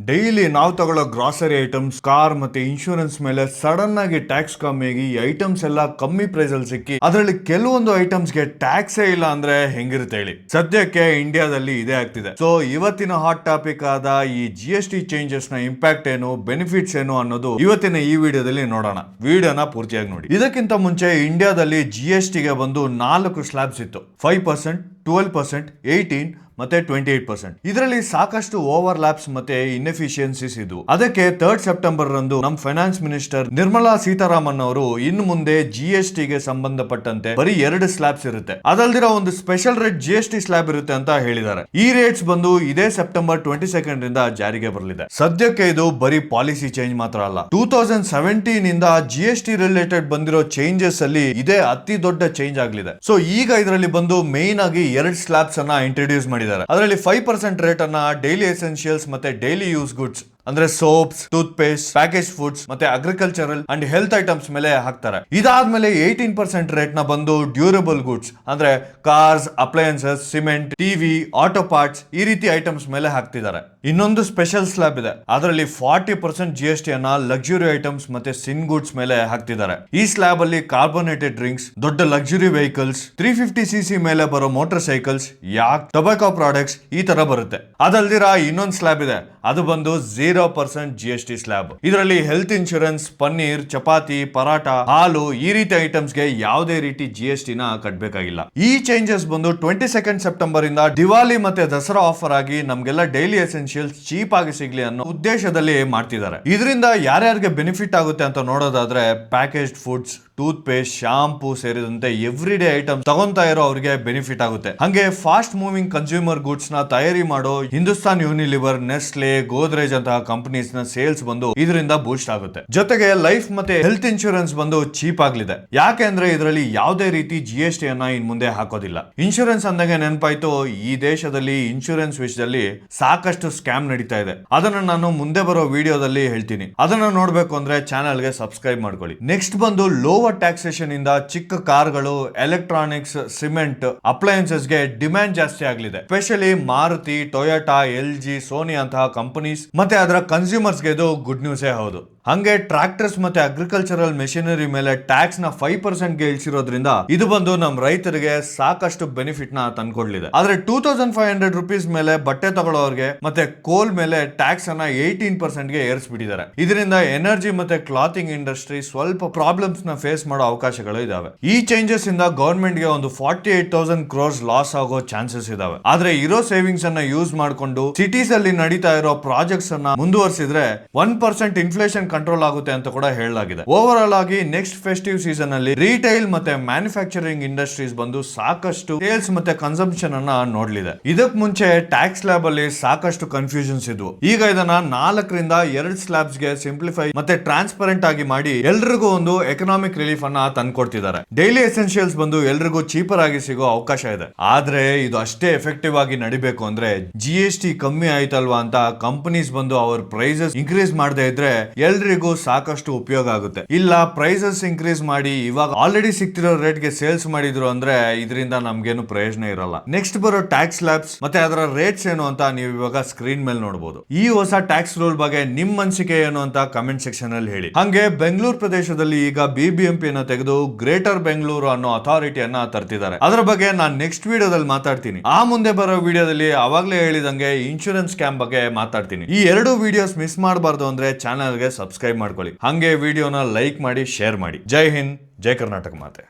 Daily ನಾವು ತಗೊಳ್ಳೋ grocery items, car ಮತ್ತೆ ಇನ್ಶೂರೆನ್ಸ್ ಮೇಲೆ ಸಡನ್ ಆಗಿ ಟ್ಯಾಕ್ಸ್ ಕಮ್ಮಿ ಆಗಿ ಈ ಐಟಮ್ಸ್ ಎಲ್ಲ ಕಮ್ಮಿ ಪ್ರೈಸ್ ಅಲ್ಲಿ ಸಿಕ್ಕಿ ಅದರಲ್ಲಿ ಕೆಲವೊಂದು ಐಟಮ್ಸ್ ಗೆ ಟ್ಯಾಕ್ಸೇ ಇಲ್ಲ ಅಂದ್ರೆ ಹೆಂಗಿರುತ್ತೆ ಹೇಳಿ. ಸದ್ಯಕ್ಕೆ ಇಂಡಿಯಾದಲ್ಲಿ ಇದೇ ಆಗ್ತಿದೆ. ಸೊ ಇವತ್ತಿನ ಹಾಟ್ ಟಾಪಿಕ್ ಆದ ಈ GST ಚೇಂಜಸ್ ನ ಇಂಪ್ಯಾಕ್ಟ್ ಏನು, ಬೆನಿಫಿಟ್ಸ್ ಏನು ಅನ್ನೋದು ಇವತ್ತಿನ ಈ ವಿಡಿಯೋದಲ್ಲಿ ನೋಡೋಣ. ವಿಡಿಯೋನ ಪೂರ್ತಿಯಾಗಿ ನೋಡಿ. ಇದಕ್ಕಿಂತ ಮುಂಚೆ ಇಂಡಿಯಾದಲ್ಲಿ GST ಗೆ ಬಂದು 4 ಸ್ಲಾಬ್ಸ್ ಇತ್ತು. 5%, 12%, 18 ಮತ್ತೆ 28%. ಇದರಲ್ಲಿ ಸಾಕಷ್ಟು ಓವರ್ ಲ್ಯಾಪ್ಸ್ ಮತ್ತೆ ಇನ್ಎಫಿಷಿಯನ್ಸೀಸ್ ಇದ್ವು. ಅದಕ್ಕೆ 3rd ಸೆಪ್ಟೆಂಬರ್ ರಂದು ನಮ್ಮ ಫೈನಾನ್ಸ್ ಮಿನಿಸ್ಟರ್ ನಿರ್ಮಲಾ ಸೀತಾರಾಮನ್ ಅವರು ಇನ್ನು ಮುಂದೆ GST ಗೆ ಸಂಬಂಧಪಟ್ಟಂತೆ ಬರೀ 2 ಸ್ಲಾಬ್ಸ್ ಇರುತ್ತೆ, ಅದಲ್ದಿರೋ ಒಂದು ಸ್ಪೆಷಲ್ ರೇಟ್ GST ಸ್ಲಾಬ್ ಇರುತ್ತೆ ಅಂತ ಹೇಳಿದ್ದಾರೆ. ಈ ರೇಟ್ಸ್ ಬಂದು ಇದೇ ಸೆಪ್ಟೆಂಬರ್ 22 ರಿಂದ ಜಾರಿಗೆ ಬರಲಿದೆ. ಸದ್ಯಕ್ಕೆ ಇದು ಬರೀ ಪಾಲಿಸಿ ಚೇಂಜ್ ಮಾತ್ರ ಅಲ್ಲ, 2017 ಇಂದ GST ರಿಲೇಟೆಡ್ ಬಂದಿರೋ ಚೇಂಜಸ್ ಅಲ್ಲಿ ಇದೇ ಅತಿ ದೊಡ್ಡ ಚೇಂಜ್ ಆಗಲಿದೆ. ಸೊ ಈಗ ಇದರಲ್ಲಿ ಬಂದು ಮೇನ್ ಆಗಿ 2 ಸ್ಲಾಬ್ಸ್ ಅನ್ನ ಇಂಟ್ರೊಡ್ಯೂಸ್ ಮಾಡಿದ್ದಾರೆ. ಅದರಲ್ಲಿ 5% ರೇಟ್ ಅನ್ನ ಡೈಲಿ ಎಸೆನ್ಷಿಯಲ್ಸ್ ಮತ್ತೆ ಡೈಲಿ ಯೂಸ್ ಗುಡ್ಸ್ ಅಂದ್ರೆ soaps, tooth paste, package foods ಮತ್ತೆ ಅಗ್ರಿಕಲ್ಚರಲ್ ಅಂಡ್ ಹೆಲ್ತ್ ಐಟಮ್ಸ್ ಮೇಲೆ ಹಾಕ್ತಾರೆ. ಇದಾದ್ಮೇಲೆ 18% ರೇಟ್ ನ ಬಂದು ಡ್ಯೂರಬಲ್ ಗುಡ್ಸ್ ಅಂದ್ರೆ cars, appliances, cement, TV, auto parts ಈ ರೀತಿ ಐಟಮ್ಸ್ ಮೇಲೆ ಹಾಕ್ತಿದ್ದಾರೆ. ಇನ್ನೊಂದು ಸ್ಪೆಷಲ್ ಸ್ಲಾಬ್ ಇದೆ, ಅದರಲ್ಲಿ 40% GST ಅನ್ನ ಲಕ್ಸುರಿ ಐಟಮ್ಸ್ ಮತ್ತೆ ಸಿನ್ ಗುಡ್ಸ್ ಮೇಲೆ ಹಾಕ್ತಿದ್ದಾರೆ. ಈ ಸ್ಲಾಬ್ ಅಲ್ಲಿ ಕಾರ್ಬೋನೇಟೆಡ್ ಡ್ರಿಂಕ್ಸ್, ದೊಡ್ಡ ಲಕ್ಸುರಿ ವೆಹಿಕಲ್ಸ್, 350cc ಮೇಲೆ ಬರೋ ಮೋಟಾರ್ ಸೈಕಲ್ಸ್, ಯಾಕ್, ಟೊಬ್ಯಾಕೋ ಪ್ರಾಡಕ್ಟ್ಸ್ ಈ ತರ ಬರುತ್ತೆ. ಅದಲ್ದಿರ ಇನ್ನೊಂದು ಸ್ಲಾಬ್ ಇದೆ, ಅದು ಬಂದು 0% GST ಸ್ಲಾಬ್. ಇದರಲ್ಲಿ ಹೆಲ್ತ್ ಇನ್ಶೂರೆನ್ಸ್, ಪನ್ನೀರ್, ಚಪಾತಿ, ಪರಾಟ, ಹಾಲು ಈ ರೀತಿ ಐಟಮ್ಸ್ ಗೆ ಯಾವುದೇ ರೀತಿ GST ನ ಕಟ್ಟಬೇಕಾಗಿಲ್ಲ. ಈ ಚೇಂಜಸ್ ಬಂದು 22nd ಸೆಪ್ಟೆಂಬರ್ ಇಂದ ದಿವಾಲಿ ಮತ್ತೆ ದಸರಾ ಆಫರ್ ಆಗಿ ನಮ್ಗೆಲ್ಲ ಡೈಲಿ ಎಸೆನ್ಷಿಯಲ್ಸ್ ಚೀಪ್ ಆಗಿ ಸಿಗ್ಲಿ ಅನ್ನೋ ಉದ್ದೇಶದಲ್ಲಿ ಮಾಡ್ತಿದ್ದಾರೆ. ಇದರಿಂದ ಯಾರ್ಯಾರಿಗೆ ಬೆನಿಫಿಟ್ ಆಗುತ್ತೆ ಅಂತ ನೋಡೋದಾದ್ರೆ packaged foods, tooth paste, shampoo ಸೇರಿದಂತೆ ಎವ್ರಿ ಡೇ ಐಟಮ್ ತಗೊಂತಾ ಇರೋ ಅವರಿಗೆ ಬೆನಿಫಿಟ್ ಆಗುತ್ತೆ. ಹಂಗೆ ಫಾಸ್ಟ್ ಮೂವಿಂಗ್ ಕನ್ಸ್ಯೂಮರ್ ಗುಡ್ಸ್ ನ ತಯಾರಿ ಮಾಡೋ ಹಿಂದೂಸ್ತಾನ್ ಯೂನಿಲಿವರ್, ನೆಸ್ಲೆ, ಗೋದ್ರೇಜ್ ಅಂತಹ ಕಂಪನೀಸ್ ನ ಸೇಲ್ಸ್ ಬಂದು ಇದರಿಂದ ಬೂಸ್ಟ್ ಆಗುತ್ತೆ. ಜೊತೆಗೆ ಲೈಫ್ ಮತ್ತೆ ಹೆಲ್ತ್ ಇನ್ಶೂರೆನ್ಸ್ ಬಂದು ಚೀಪ್ ಆಗ್ಲಿದೆ. ಯಾಕೆ ಅಂದ್ರೆ ಇದರಲ್ಲಿ ಯಾವುದೇ ರೀತಿ GST ಅನ್ನ ಇನ್ ಮುಂದೆ ಹಾಕೋದಿಲ್ಲ. ಇನ್ಶೂರೆನ್ಸ್ ಅಂದಾಗ ನೆನಪಾಯ್ತು, ಈ ದೇಶದಲ್ಲಿ ಇನ್ಶೂರೆನ್ಸ್ ವಿಷಯದಲ್ಲಿ ಸಾಕಷ್ಟು ಸ್ಕ್ಯಾಮ್ ನಡೀತಾ ಇದೆ. ಅದನ್ನ ನಾನು ಮುಂದೆ ಬರೋ ವಿಡಿಯೋದಲ್ಲಿ ಹೇಳ್ತೀನಿ. ಅದನ್ನ ನೋಡ್ಬೇಕು ಅಂದ್ರೆ ಚಾನೆಲ್ ಗೆ ಸಬ್ಸ್ಕ್ರೈಬ್ ಮಾಡ್ಕೊಳ್ಳಿ. ನೆಕ್ಸ್ಟ್ ಬಂದು ಲೋವರ್ ಟ್ಯಾಕ್ಸೇಷನ್ ಇಂದ ಚಿಕ್ಕ ಕಾರ್ಗಳು, ಎಲೆಕ್ಟ್ರಾನಿಕ್ಸ್, ಸಿಮೆಂಟ್, ಅಪ್ಲಯನ್ಸಸ್ ಗೆ ಡಿಮ್ಯಾಂಡ್ ಜಾಸ್ತಿ ಆಗಲಿದೆ. Specially Maruti, Toyota, LG, Sony ಅಂತಹ ಕಂಪನೀಸ್ ಮತ್ತೆ ಅದರ ಕನ್ಸ್ಯೂಮರ್ಸ್ ಗೆ ಇದು ಗುಡ್ ನ್ಯೂಸ್ ಹೌದು. ಹಂಗೆ ಟ್ರಾಕ್ಟರ್ಸ್ ಮತ್ತೆ ಅಗ್ರಿಕಲ್ಚರಲ್ ಮೆಷಿನರಿ ಮೇಲೆ ಟ್ಯಾಕ್ಸ್ ನ 5% ಗೆ ಇಳಿಸಿರೋದ್ರಿಂದ ಇದು ಬಂದು ನಮ್ಮ ರೈತರಿಗೆ ಸಾಕಷ್ಟು ಬೆನಿಫಿಟ್ ನ ತಂದ್ಕೊಡ್ಲಿದೆ. ಆದ್ರೆ 2500 ರೂಪೀಸ್ ಮೇಲೆ ಬಟ್ಟೆ ತಗೊಳ್ಳೋರ್ಗೆ ಮತ್ತೆ ಕೋಲ್ ಮೇಲೆ ಟ್ಯಾಕ್ಸ್ ಅನ್ನ 18% ಗೆ ಏರಿಸ್ಬಿಟ್ಟಿದ್ದಾರೆ. ಇದರಿಂದ ಎನರ್ಜಿ ಮತ್ತೆ ಕ್ಲಾತಿಂಗ್ ಇಂಡಸ್ಟ್ರಿ ಸ್ವಲ್ಪ ಪ್ರಾಬ್ಲಮ್ಸ್ ನ ಫೇಸ್ ಮಾಡೋ ಅವಕಾಶಗಳು ಇದಾವೆ. ಈ ಚೇಂಜಸ್ ಇಂದ ಗವರ್ಮೆಂಟ್ ಗೆ ಒಂದು 48,000 crores ಲಾಸ್ ಆಗೋ ಚಾನ್ಸಸ್ ಇದಾವೆ. ಆದ್ರೆ ಇರೋ ಸೇವಿಂಗ್ಸ್ ಅನ್ನ ಯೂಸ್ ಮಾಡ್ಕೊಂಡು ಸಿಟೀಸ್ ಅಲ್ಲಿ ನಡೀತಾ ಇರೋ ಪ್ರಾಜೆಕ್ಟ್ಸ್ ಅನ್ನ ಮುಂದುವರಿಸಿದ್ರೆ 1% ಇನ್ಫ್ಲೇಷನ್ ಕಂಟ್ರೋಲ್ ಆಗುತ್ತೆ ಅಂತ ಕೂಡ ಹೇಳಲಾಗಿದೆ. ಓವರ್ ಆಲ್ ಆಗಿ ನೆಕ್ಸ್ಟ್ ಫೆಸ್ಟಿವ್ ಸೀಸನ್ ಅಲ್ಲಿ ರಿಟೈಲ್ ಮತ್ತೆ ಮ್ಯಾನುಫ್ಯಾಕ್ಚರಿಂಗ್ ಇಂಡಸ್ಟ್ರೀಸ್ ಬಂದು ಸಾಕಷ್ಟು ಸೇಲ್ಸ್ ಮತ್ತೆ ಕನ್ಸಂಪ್ಷನ್ ಅನ್ನ ನೋಡ್ಲಿದೆ. ಇದಕ್ ಮುಂಚೆ ಟ್ಯಾಕ್ಸ್ ಸ್ಲಾಬ್ ಅಲ್ಲಿ ಸಾಕಷ್ಟು ಕನ್ಫ್ಯೂಷನ್ಸ್ ಇದ್ವು. ಈಗ ಇದನ್ನ 4 ರಿಂದ 2 ಸ್ಲಾಬ್ಸ್ ಗೆ ಸಿಂಪ್ಲಿಫೈ ಮತ್ತೆ ಟ್ರಾನ್ಸ್ಪರೆಂಟ್ ಆಗಿ ಮಾಡಿ ಎಲ್ರಿಗೂ ಒಂದು ಎಕನಾಮಿಕ್ ರಿಲೀಫ್ ಅನ್ನ ತಂದ್ಕೊಡ್ತಿದ್ದಾರೆ. ಡೈಲಿ ಎಸೆನ್ಷಿಯಲ್ಸ್ ಬಂದು ಎಲ್ರಿಗೂ ಚೀಪರ್ ಆಗಿ ಸಿಗೋ ಅವಕಾಶ ಇದೆ. ಆದ್ರೆ ಇದು ಅಷ್ಟೇ ಎಫೆಕ್ಟಿವ್ ಆಗಿ ನಡಿಬೇಕು ಅಂದ್ರೆ GST ಕಮ್ಮಿ ಆಯ್ತಲ್ವಾ ಅಂತ ಕಂಪನೀಸ್ ಬಂದು ಅವ್ರ ಪ್ರೈಸಸ್ ಇನ್ಕ್ರೀಸ್ ಮಾಡದೇ ಇದ್ರೆ ಎಲ್ರಿಗೂ ಸಾಕಷ್ಟು ಉಪಯೋಗ ಆಗುತ್ತೆ. ಇಲ್ಲ ಪ್ರೈಸಸ್ ಇನ್ಕ್ರೀಸ್ ಮಾಡಿ ಇವಾಗ ಆಲ್ರೆಡಿ ಸಿಗ್ತಿರೋ ರೇಟ್ ಗೆ ಸೇಲ್ಸ್ ಮಾಡಿದ್ರು ಅಂದ್ರೆ ಇದರಿಂದ ನಮ್ಗೇನು ಪ್ರಯೋಜನ ಇರಲ್ಲ. ನೆಕ್ಸ್ಟ್ ಬರೋ ಟ್ಯಾಕ್ಸ್ ಸ್ಲಾಬ್ಸ್ ಮತ್ತೆ ಅದರ ರೇಟ್ಸ್ ಏನು ಅಂತ ನೀವು ಇವಾಗ ಸ್ಕ್ರೀನ್ ಮೇಲೆ ನೋಡಬಹುದು. ಈ ಹೊಸ ಟ್ಯಾಕ್ಸ್ ರೂಲ್ ಬಗ್ಗೆ ನಿಮ್ ಅನಿಸಿಕೆ ಏನು ಅಂತ ಕಮೆಂಟ್ ಸೆಕ್ಷನ್ ಅಲ್ಲಿ ಹೇಳಿ. ಹಂಗೆ ಬೆಂಗಳೂರು ಪ್ರದೇಶದಲ್ಲಿ ಈಗ BBMP ಅನ್ನು ತೆಗೆದು ಗ್ರೇಟರ್ ಬೆಂಗಳೂರು ಅನ್ನೋ ಅಥಾರಿಟಿಯನ್ನ ತರ್ತಿದ್ದಾರೆ. ಅದರ ಬಗ್ಗೆ ನಾನು ನೆಕ್ಸ್ಟ್ ವಿಡಿಯೋದಲ್ಲಿ ಮಾತಾಡ್ತೀನಿ. ಆ ಮುಂದೆ ಬರೋ ವಿಡಿಯೋದಲ್ಲಿ ಅವಾಗ್ಲೇ ಹೇಳಿದಂಗೆ ಇನ್ಶೂರೆನ್ಸ್ ಸ್ಕ್ಯಾಮ್ ಬಗ್ಗೆ ಮಾತಾಡ್ತೀನಿ. ಈ 2 ವಿಡಿಯೋಸ್ ಮಿಸ್ ಮಾಡಬಾರ್ದು ಅಂದ್ರೆ ಚಾನೆಲ್ ಗೆ ಸಬ್ಸ್ಕ್ರೈಬ್ ಮಾಡ್ಕೊಳ್ಳಿ. ಹಂಗೆ ವಿಡಿಯೋನ ಲೈಕ್ ಮಾಡಿ, ಶೇರ್ ಮಾಡಿ. ಜೈ ಹಿಂದ್, ಜೈ ಕರ್ನಾಟಕ ಮಾತೆ.